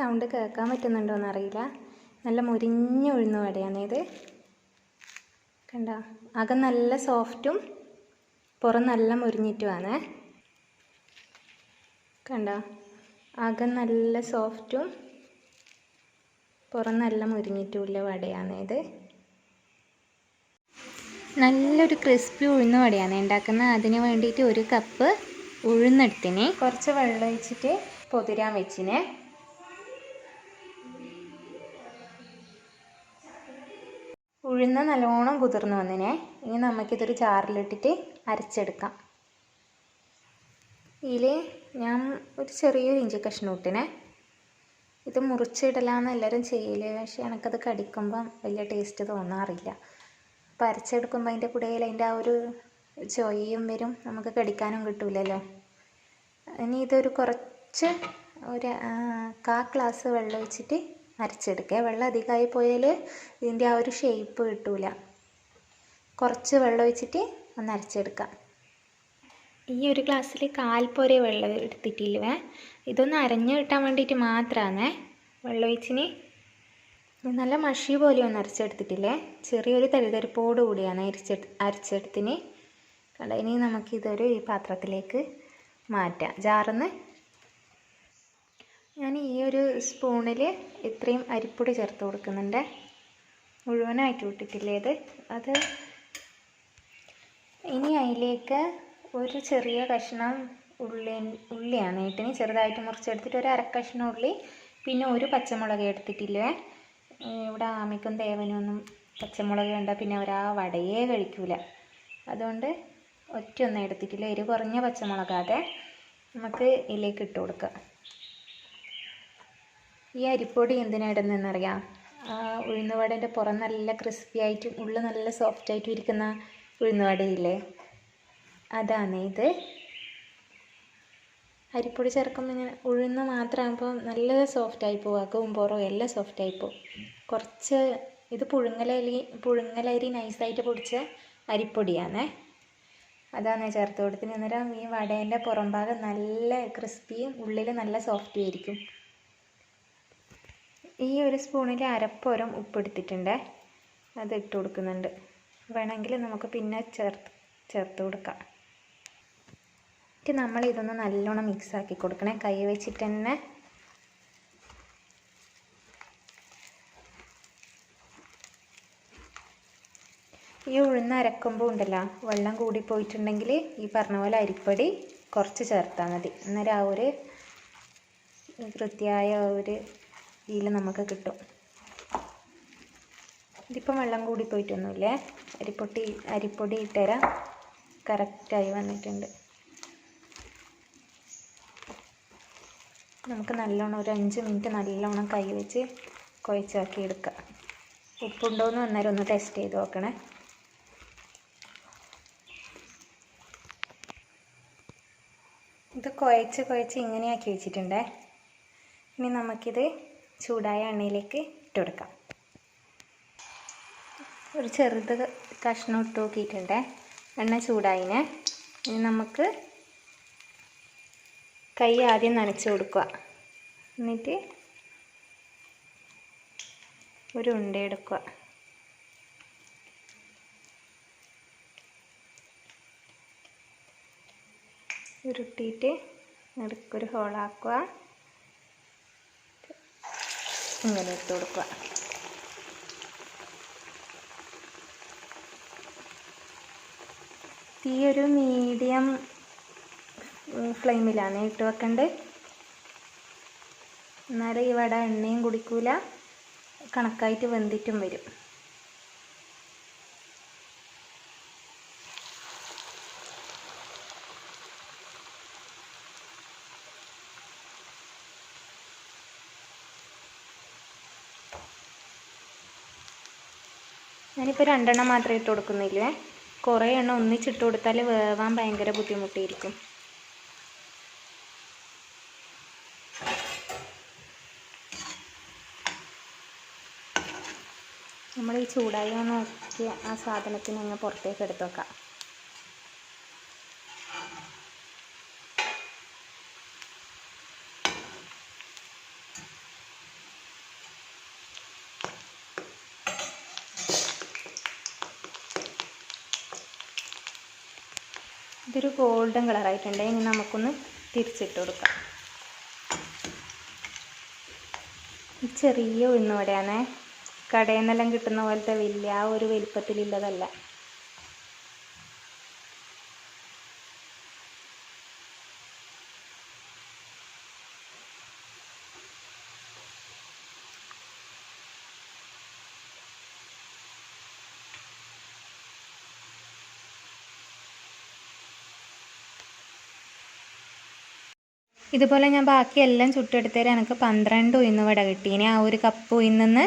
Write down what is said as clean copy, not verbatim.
Sound കേൾക്കാൻ പറ്റുന്നുണ്ടോയെന്ന് അറിയില്ല. നല്ല മുരിഞ്ഞ ഉഴുന്ന വടയാണ് ഇത്. കണ്ട, അകം നല്ല സോഫ്റ്റും പുറം നല്ല മുരിഞ്ഞിട്ടുമാണ്. കണ്ട, അകം നല്ല സോഫ്റ്റും പുറം നല്ല മുരിഞ്ഞിട്ടുള്ള വടയാണ് ഇത്. നല്ലൊരു ക്രിസ്പി ഉഴുന്ന വടയാണ് ഉണ്ടാക്കുന്നത്. അതിന് വേണ്ടിയിട്ട് 1 കപ്പ് ഉഴുന്നെടുത്തിന് കുറച്ച് വെള്ളം ഒഴിച്ചിട്ട് പൊതിരാൻ വെച്ചിനെ. ഉഴുന്ന് നല്ലോണം കുതിർന്ന് വന്നിനെ. ഇനി നമുക്കിതൊരു ജാറിലിട്ടിട്ട് അരച്ചെടുക്കാം. ഇതിൽ ഞാൻ ഒരു ചെറിയൊരു ഇഞ്ചി കഷ്ണം ഇട്ടിനെ. ഇത് മുറിച്ചിടലാന്ന് എല്ലാവരും ചെയ്യല്, പക്ഷേ എനിക്കത് കടിക്കുമ്പം വലിയ ടേസ്റ്റ് തോന്നാറില്ല. അപ്പോൾ അരച്ചെടുക്കുമ്പോൾ അതിൻ്റെ കൂടെയിൽ അതിൻ്റെ ആ ഒരു ചൊയ്യും വരും, നമുക്ക് കടിക്കാനും കിട്ടൂലല്ലോ. ഇനി ഇതൊരു കുറച്ച് ഒരു 1/4 ഗ്ലാസ് വെള്ളം ഒഴിച്ചിട്ട് അരച്ചെടുക്കുക. വെള്ളം അധികമായി പോയാൽ ഇതിൻ്റെ ആ ഒരു ഷേപ്പ് കിട്ടൂല. കുറച്ച് വെള്ളം ഒഴിച്ചിട്ട് ഒന്ന് അരച്ചെടുക്കാം. ഈ ഒരു ഗ്ലാസ്സിൽ 1/4 പോരെ വെള്ളം എടുത്തിട്ടില്ലേ. ഇതൊന്ന് അരഞ്ഞു കിട്ടാൻ വേണ്ടിയിട്ട് മാത്രമാണ് വെള്ളം ഒഴിച്ചിന്. നല്ല മഷി പോലെ ഒന്നും അരച്ചെടുത്തിട്ടില്ലേ, ചെറിയൊരു തരിതരിപ്പോട് കൂടിയാണ് അരച്ചെടുത്തിന്. കണ്ട, ഇനി നമുക്കിതൊരു ഈ പാത്രത്തിലേക്ക് മാറ്റാം, ജാറിന്ന്. ഞാൻ ഈ ഒരു സ്പൂണിൽ ഇത്രയും അരിപ്പൊടി ചേർത്ത് കൊടുക്കുന്നുണ്ട്. മുഴുവനായിട്ട് ഇട്ടിട്ടില്ലേ അത്. ഇനി അതിലേക്ക് ഒരു ചെറിയ കഷ്ണം ഉള്ളിയാണ് ഇട്ടിന്, ചെറുതായിട്ട് മുറിച്ചെടുത്തിട്ട് ഒരു 1/2 കഷ്ണം ഉള്ളി, പിന്നെ ഒരു പച്ചമുളക് എടുത്തിട്ടില്ലേ. ഇവിടെ ആമിക്കും ദേവനൊന്നും പച്ചമുളക് കണ്ടാൽ പിന്നെ അവർ ആ വടയേ കഴിക്കൂല. അതുകൊണ്ട് ഒറ്റയൊന്നും എടുത്തിട്ടില്ല. എരിവ് കുറഞ്ഞ പച്ചമുളകാതെ നമുക്ക് ഇതിലേക്ക് ഇട്ട് കൊടുക്കാം. ഈ അരിപ്പൊടി എന്തിനാണ് ഇടുന്നതെന്നറിയാം? ഉഴുന്നുവടേൻ്റെ പുറം നല്ല ക്രിസ്പി ആയിട്ടും ഉള്ളിൽ നല്ല സോഫ്റ്റായിട്ടും ഇരിക്കുന്ന ഉഴുന്നുവടയില്ലേ, അതാണ് ഇത്. അരിപ്പൊടി ചേർക്കുമ്പോൾ ഇങ്ങനെ ഉഴുന്ന് മാത്രമാകുമ്പോൾ നല്ല സോഫ്റ്റായി പോകും, അകവും പുറവും എല്ലാം സോഫ്റ്റായി പോകും. കുറച്ച് ഇത് പുഴുങ്ങലരി നൈസായിട്ട് പൊടിച്ച അരിപ്പൊടിയാണ്, അതാണ് ചേർത്ത് കൊടുത്തിന്. അന്നേരം ഈ വടേൻ്റെ പുറം ഭാഗം നല്ല ക്രിസ്പിയും ഉള്ളിൽ നല്ല സോഫ്റ്റും ആയിരിക്കും. ഈ ഒരു സ്പൂണിൽ അരപ്പോരം ഉപ്പെടുത്തിട്ടുണ്ട്, അത് ഇട്ട് കൊടുക്കുന്നുണ്ട്. വേണമെങ്കിൽ നമുക്ക് പിന്നെ ചേർത്ത് കൊടുക്കാം. നമ്മൾ ഇതൊന്ന് നല്ലോണം മിക്സാക്കി കൊടുക്കണേ, കൈ വെച്ചിട്ട് തന്നെ. ഈ ഉഴുന്ന് അരക്കുമ്പോൾ ഉണ്ടല്ലോ, വെള്ളം കൂടിപ്പോയിട്ടുണ്ടെങ്കിൽ ഈ പറഞ്ഞ പോലെ അരിപ്പൊടി കുറച്ച് ചേർത്താൽ മതി. അന്നേരം ആ ഒരു വൃത്തിയായ ഒരു ഇതിൽ നമുക്ക് കിട്ടും. ഇതിപ്പം വെള്ളം കൂടിപ്പോയിട്ടൊന്നുമില്ലേ, അരിപ്പൊടി ഇട്ടുതരാം, കറക്റ്റായി വന്നിട്ടുണ്ട്. നമുക്ക് നല്ലോണം ഒരു 5 മിനിറ്റ് നല്ലോണം കൈ വെച്ച് കുഴച്ചാക്കി എടുക്കാം. ഉപ്പുണ്ടോയെന്ന് അന്നേരം ഒന്ന് ടെസ്റ്റ് ചെയ്ത് നോക്കണേ. ഇത് കുഴച്ച് ഇങ്ങനെയാക്കി വെച്ചിട്ടുണ്ടേ. ഇനി നമുക്കിത് ചൂടായ എണ്ണയിലേക്ക് ഇട്ട് കൊടുക്കാം. ഒരു ചെറുത് കഷ്ണം ഇട്ട് നോക്കിയിട്ടുണ്ടേ, എണ്ണ ചൂടായിനെ. ഇനി നമുക്ക് കൈ ആദ്യം നനച്ച് കൊടുക്കുക, എന്നിട്ട് ഒരു ഉണ്ട എടുക്കുക. ഉരുട്ടിയിട്ട് നടുക്കൊരു ഹോളാക്കുക, ഇങ്ങനെ ഇട്ട് കൊടുക്കുക. തീ ഒരു മീഡിയം ഫ്ലെയിമിലാണ് ഇട്ട് വെക്കേണ്ടത്. എന്നാലും ഈ വട എണ്ണയും കുടിക്കൂല, കണക്കായിട്ട് വെന്തിട്ടും വരും. ഞാനിപ്പോൾ 2 എണ്ണം മാത്രമേ ഇട്ട് കൊടുക്കുന്നില്ലേ, കുറേ എണ്ണം ഒന്നിച്ചിട്ട് കൊടുത്താൽ വേവാൻ ഭയങ്കര ബുദ്ധിമുട്ടായിരിക്കും. നമ്മൾ ഈ ചൂടായി നോക്കി ആ സാധനത്തിന് അങ്ങ് പുറത്തേക്ക് എടുത്ത് വെക്കാം. ഇതൊരു ഗോൾഡൻ കളറായിട്ടുണ്ട്. ഇനി നമുക്കൊന്ന് തിരിച്ചിട്ട് കൊടുക്കാം. ചെറിയ ഉഴുന്നുവടയാണേ, കടയിൽ നിന്നെല്ലാം കിട്ടുന്ന പോലത്തെ വലിയ ആ ഒരു വലിപ്പത്തിലുള്ളതല്ല. ഇതുപോലെ ഞാൻ ബാക്കിയെല്ലാം ചുട്ടെടുത്തേരം എനിക്ക് 12 ഉഴുന്നുവട കിട്ടി. ഇനി ആ ഒരു കപ്പ് ഉഴുന്നിന്ന്